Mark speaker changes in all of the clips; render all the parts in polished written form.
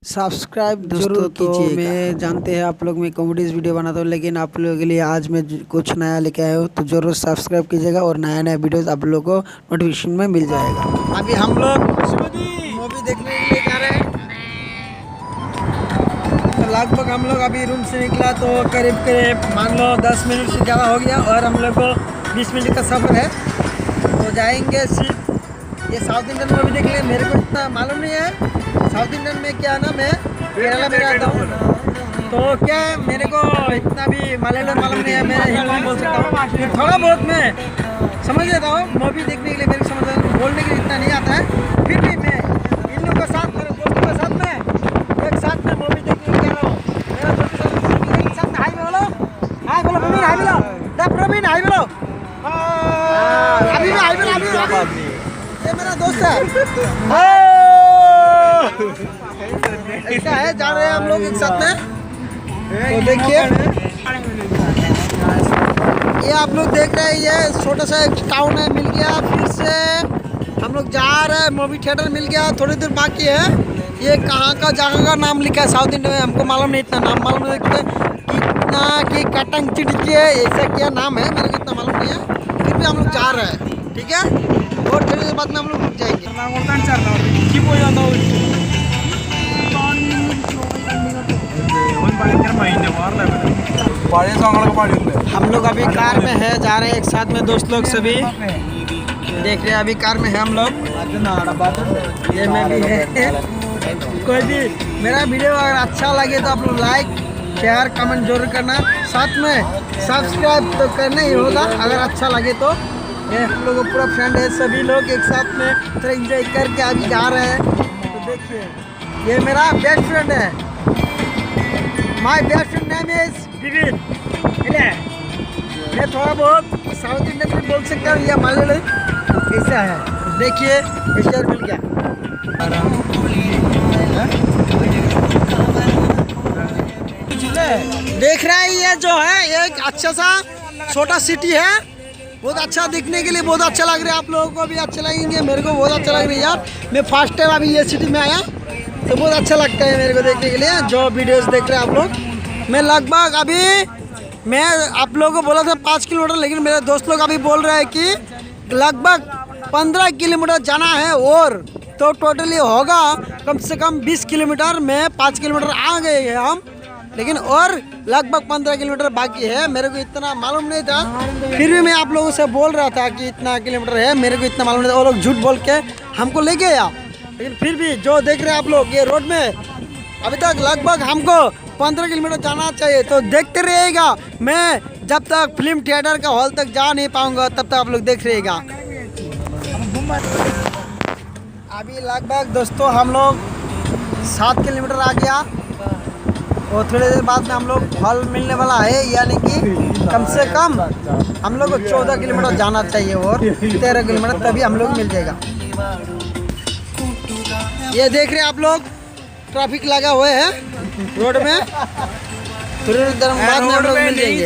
Speaker 1: Subscribe जरूर कीजिएगा। मैं जानते हैं आप लोग में कॉमेडीज वीडियो बनाता हूँ, लेकिन आप लोगों के लिए आज मैं कुछ नया लेके आया हूँ, तो जरूर सब्सक्राइब कीजिएगा और नया नया वीडियोस आप लोगों को नोटिफिकेशन में मिल जाएगा। अभी हम लोग मूवी देखने के लिए जा रहे हैं। तो लगभग हम लोग अभी रूम से निकला तो करीब करीब मान लो 10 मिनट से ज़्यादा हो गया और हम लोग को 20 मिनट का सफ़र है। तो जाएंगे सिर्फ ये साउथ इंडियन मूवी देख ले। मेरे को इतना मालूम नहीं है साउथ इंडियन में क्या ना, मैं केरला में रहता हूँ, तो क्या मेरे को इतना भी मलयालम मालूम नहीं है। मैं हिंदी बोल सकता हूँ, थोड़ा बहुत मैं समझ लेता हूँ। मूवी देखने के लिए मेरे को समझ बोलने के लिए इतना नहीं आता है, फिर भी मैं इन लोगों के साथ मेरे दोस्तों के साथ में एक साथ में मूवी देखने जा रहा हूँ। मेरा दोस्त एक साथ हाय बोलो, हाय बोलो प्रवीण, हाय बोलो प्रवीण, हाय बोलो अभी भी, हाय बोलो अभी। ये मेरा दोस्त है, ऐसा है। जा रहे हैं हम लोग एक साथ में। तो देखिए ये आप लोग देख रहे हैं, ये छोटा सा एक टाउन है, मिल गया। फिर से हम लोग जा रहे हैं, मूवी थिएटर मिल गया, थोड़ी देर बाकी है। ये कहाँ का जगह का नाम लिखा है साउथ इंडिया में, हमको मालूम नहीं, इतना नाम मालूम नहीं कितना कि कटंग चिड़की है, ऐसा क्या नाम है मेरे को इतना मालूम नहीं है। फिर भी हम लोग जा रहे हैं, ठीक है। और थोड़ी देर बाद में हम लोग रुक जाएंगे। हम लोग अभी कार में है, जा रहे हैं एक साथ में दोस्त लोग सभी। देख रहे हैं अभी कार में है हम लोग, ये मैं भी है। कोई भी मेरा वीडियो अगर अच्छा लगे तो आप लोग लाइक शेयर कमेंट जरूर करना, साथ में सब्सक्राइब तो करना ही होगा अगर अच्छा लगे तो। ये हम लोग पूरा फ्रेंड है, सभी लोग एक साथ में थोड़ा एंजॉय करके अभी जा रहे हैं। तो देखिए ये मेरा बेस्ट फ्रेंड है, my best friend name is woven. मैं थोड़ा बहुत साउथ इंडियन में बोल सकता हूँ या मलयालम ऐसा है। देखिए स्टार मिल गया। देख रहे हैं ये जो है एक अच्छा सा छोटा सिटी है, बहुत अच्छा दिखने के लिए बहुत अच्छा लग रहा है। आप लोगों को भी अच्छे लगेंगे, मेरे को बहुत अच्छा लग रहा है यार। मैं फर्स्ट टाइम अभी ये सिटी में आया तो बहुत अच्छा लगता है मेरे को देखने के लिए जो वीडियोस देख रहे हैं आप लोग। मैं लगभग अभी मैं आप लोगों को बोला था 5 किलोमीटर, लेकिन मेरे दोस्त लोग अभी बोल रहे हैं कि लगभग 15 किलोमीटर जाना है, और तो टोटली होगा कम से कम 20 किलोमीटर में 5 किलोमीटर आ गए हैं हम, लेकिन और लगभग 15 किलोमीटर बाकी है। मेरे को इतना मालूम नहीं था, फिर भी मैं आप लोगों से बोल रहा था कि इतना किलोमीटर है, मेरे को इतना मालूम नहीं था। वो लोग झूठ बोल के हमको ले गया, लेकिन फिर भी जो देख रहे हैं आप लोग ये रोड में अभी तक लगभग हमको 15 किलोमीटर जाना चाहिए। तो देखते रहिएगा, मैं जब तक फिल्म थिएटर का हॉल तक जा नहीं पाऊंगा तब तक आप लोग देख रहिएगा। अभी लगभग दोस्तों हम लोग 7 किलोमीटर आ गया, और थोड़ी देर बाद में हम लोग हॉल मिलने वाला है, यानी कि कम से कम हम लोग को 14 किलोमीटर जाना चाहिए और 13 किलोमीटर तभी हम लोग मिल जाएगा। ये देख रहे हैं आप लोग ट्रैफिक लगा हुए है रोड में, थोड़ी देर बाद में हम लोग मिल जाएंगे।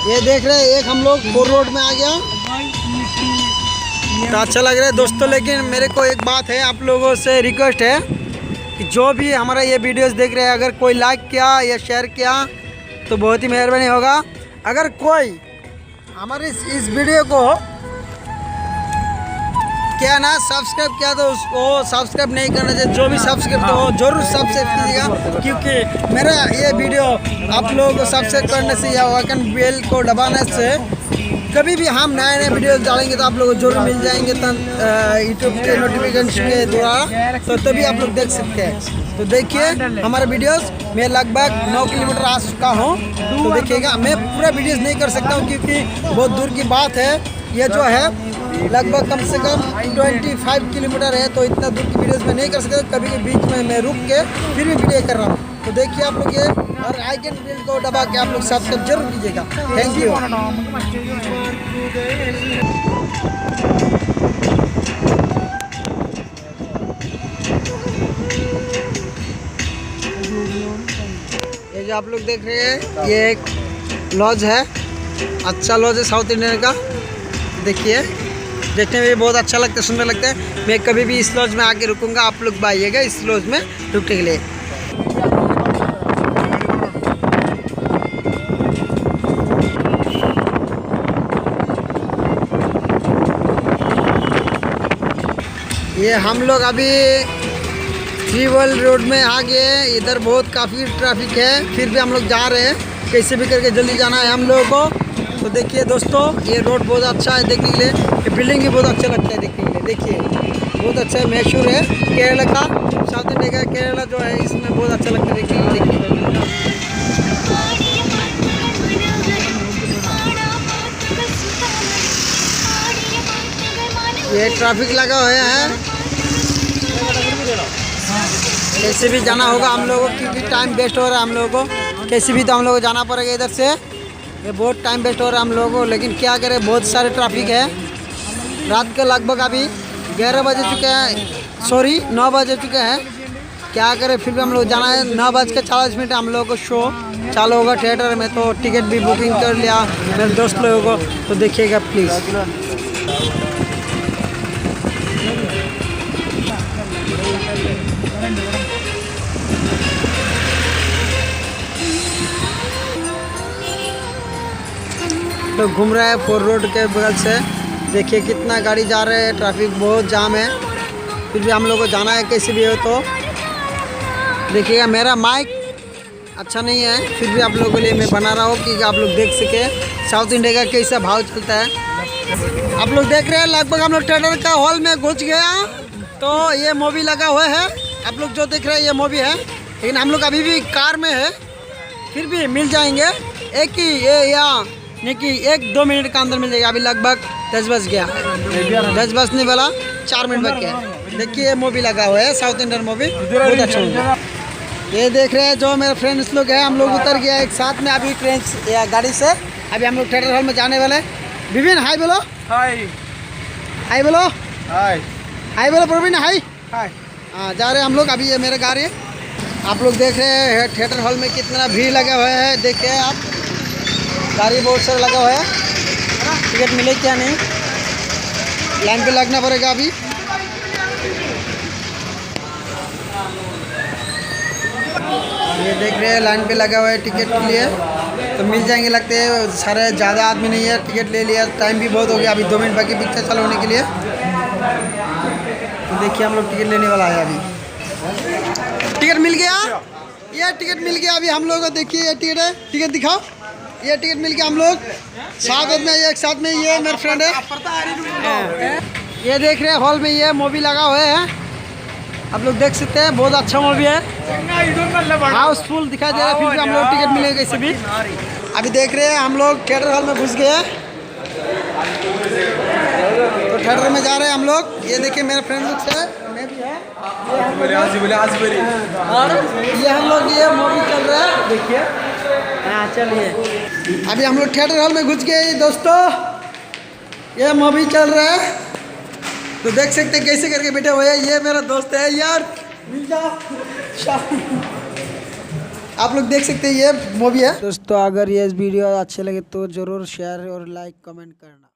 Speaker 1: ये देख रहे हैं एक हम लोग 4 रोड में आ गया, तो अच्छा लग रहा है दोस्तों। लेकिन मेरे को एक बात है, आप लोगों से रिक्वेस्ट है कि जो भी हमारा ये वीडियोस देख रहे हैं, अगर कोई लाइक किया या शेयर किया तो बहुत ही मेहरबानी होगा। अगर कोई हमारे इस वीडियो को क्या ना सब्सक्राइब किया तो उसको सब्सक्राइब नहीं करना चाहिए। जो भी सब्सक्राइब तो जरूर सब्सक्राइब कीजिएगा, क्योंकि मेरा ये वीडियो आप लोगों को सब्सक्राइब करने से या आइकन बेल को दबाने से कभी भी हम नए नए वीडियो डालेंगे तो आप लोगों को जरूर मिल जाएंगे यूट्यूब के नोटिफिकेशन के द्वारा, तो तभी आप लोग देख सकते हैं। तो देखिए हमारे वीडियोस, मैं लगभग 9 किलोमीटर आ चुका हूँ। तो देखिएगा, मैं पूरा वीडियोस नहीं कर सकता हूँ क्योंकि बहुत दूर की बात है। ये जो है लगभग कम से कम 25 किलोमीटर है, तो इतना दूर की वीडियोस में नहीं कर सकता। कभी के बीच में मैं रुक के फिर भी वीडियो कर रहा हूँ। तो देखिए आप लोग ये, और आइकन बेल को दबा के आप लोग सब्सक्राइब जरूर कीजिएगा। Thank you. ये जो आप लोग देख रहे हैं ये एक लॉज है, अच्छा लॉज है साउथ इंडियन का। देखिए देखने में भी बहुत अच्छा लगता है, सुंदर लगता है। मैं कभी भी इस लॉज में आके रुकूंगा, आप लोग भी आइएगा इस लॉज में रुकने के लिए। ये हम लोग अभी फ्री वर्ल्ड रोड में आ गए। इधर बहुत काफ़ी ट्रैफिक है, फिर भी हम लोग जा रहे हैं, कैसे भी करके जल्दी जाना है हम लोगों को। तो देखिए दोस्तों, ये रोड बहुत अच्छा है देखने के लिए, ये बिल्डिंग भी बहुत अच्छा लगता है देखने के लिए। देखिए बहुत अच्छा है, मशहूर है केरला का, साउथ इंडिया का केरला जो है, इसमें बहुत अच्छा लगता है देखने के लिए। ये ट्रैफिक लगा हुआ है, कैसे भी जाना होगा हम लोगों को, क्योंकि टाइम वेस्ट हो रहा है हम लोगों को। कैसे भी तो हम लोगों को जाना पड़ेगा इधर से, ये बहुत टाइम वेस्ट हो रहा है हम लोगों को, लेकिन क्या करें, बहुत सारे ट्रैफिक है। रात के लगभग अभी 11 बजे चुके हैं, सॉरी 9 बजे चुके हैं। क्या करें, फिर भी हम लोग जाना है। 9:40 हम लोगों को शो चालू होगा थिएटर में, तो टिकट भी बुकिंग कर लिया मेरे दोस्त लोगों को, तो देखिएगा प्लीज़। तो घूम रहा है 4 रोड के बगल से, देखिए कितना गाड़ी जा रहा है, ट्रैफिक बहुत जाम है, फिर भी हम लोग को जाना है कैसे भी हो। तो देखिएगा, मेरा माइक अच्छा नहीं है, फिर भी आप लोगों के लिए मैं बना रहा हूँ कि आप लोग देख सके साउथ इंडिया का कैसा भाव चलता है। आप लोग देख रहे हैं, लगभग हम लोग थिएटर का हॉल में घुस गया, तो ये मूवी लगा हुआ है, आप लोग जो देख रहे हैं ये मूवी है, लेकिन हम लोग अभी भी कार में है, फिर भी मिल जाएंगे। एक ही ये यहाँ नहीं कि 1-2 मिनट का अंदर मिल जाएगा। अभी लगभग 10 बज गया, 10 बजने वाला 4 मिनट बच गया। देखिए ये मूवी लगा हुआ है, साउथ इंडियन मूवी, बहुत अच्छा मूवी। ये देख रहे हैं जो मेरे फ्रेंड्स लोग हैं, हम लोग उतर गया एक साथ में अभी ट्रेन या गाड़ी से। अभी हम लोग थिएटर हॉल में जाने वाले। विभिन्न हाई बोलो, हाई हाई बोलो, हाई हाई बोलो प्रवीण, हाई हाई। हाँ, जा रहे हैं हम लोग, अभी ये मेरे गाड़ी है। आप लोग देख रहे हैं थिएटर हॉल में कितना भीड़ लगा हुआ है, देखिए आप, गाड़ी बहुत सारा लगा हुआ है। टिकट मिले क्या नहीं, लाइन पे लगना पड़ेगा अभी। ये देख रहे हैं लाइन पे लगा हुआ है टिकट के लिए, तो मिल जाएंगे लगते हैं, सारे ज़्यादा आदमी नहीं है। टिकट ले लिया, टाइम भी बहुत हो गया, अभी 2 मिनट बाकी पिक्चर चालू होने के लिए। तो देखिए हम लोग टिकट लेने वाला है अभी। टिकट मिल गया, ये टिकट मिल गया अभी हम लोग को। देखिए ये टिकट है, टिकट दिखाओ, ये टिकट मिल गया हम लोग साथ में, एक साथ में। ये मेरे फ्रेंड है, ये देख रहे हैं हॉल में ये मूवी लगा हुआ है, आप लोग देख सकते हैं, बहुत अच्छा मूवी है, हाउसफुल दिखाई दे रहा है, फिर भी हम लोग टिकट मिलेगा कैसे भी। अभी देख रहे हैं हम लोग थिएटर हॉल में घुस गए, तो थिएटर में जा रहे हैं हम लोग। ये देखिए मेरे फ्रेंड लोग से, मैं भी है, ये हम लोग, ये मूवी चल रहा है देखिए। हाँ चलिए, अभी हम लोग थिएटर हॉल में घुस गए दोस्तों, ये मूवी चल रहा है, तो देख सकते हैं कैसे करके बैठे हुए हैं। ये मेरा दोस्त है यार, मिल जाओ। आप लोग देख सकते हैं ये मूवी है दोस्तों। अगर ये वीडियो अच्छे लगे तो ज़रूर शेयर और लाइक कमेंट करना।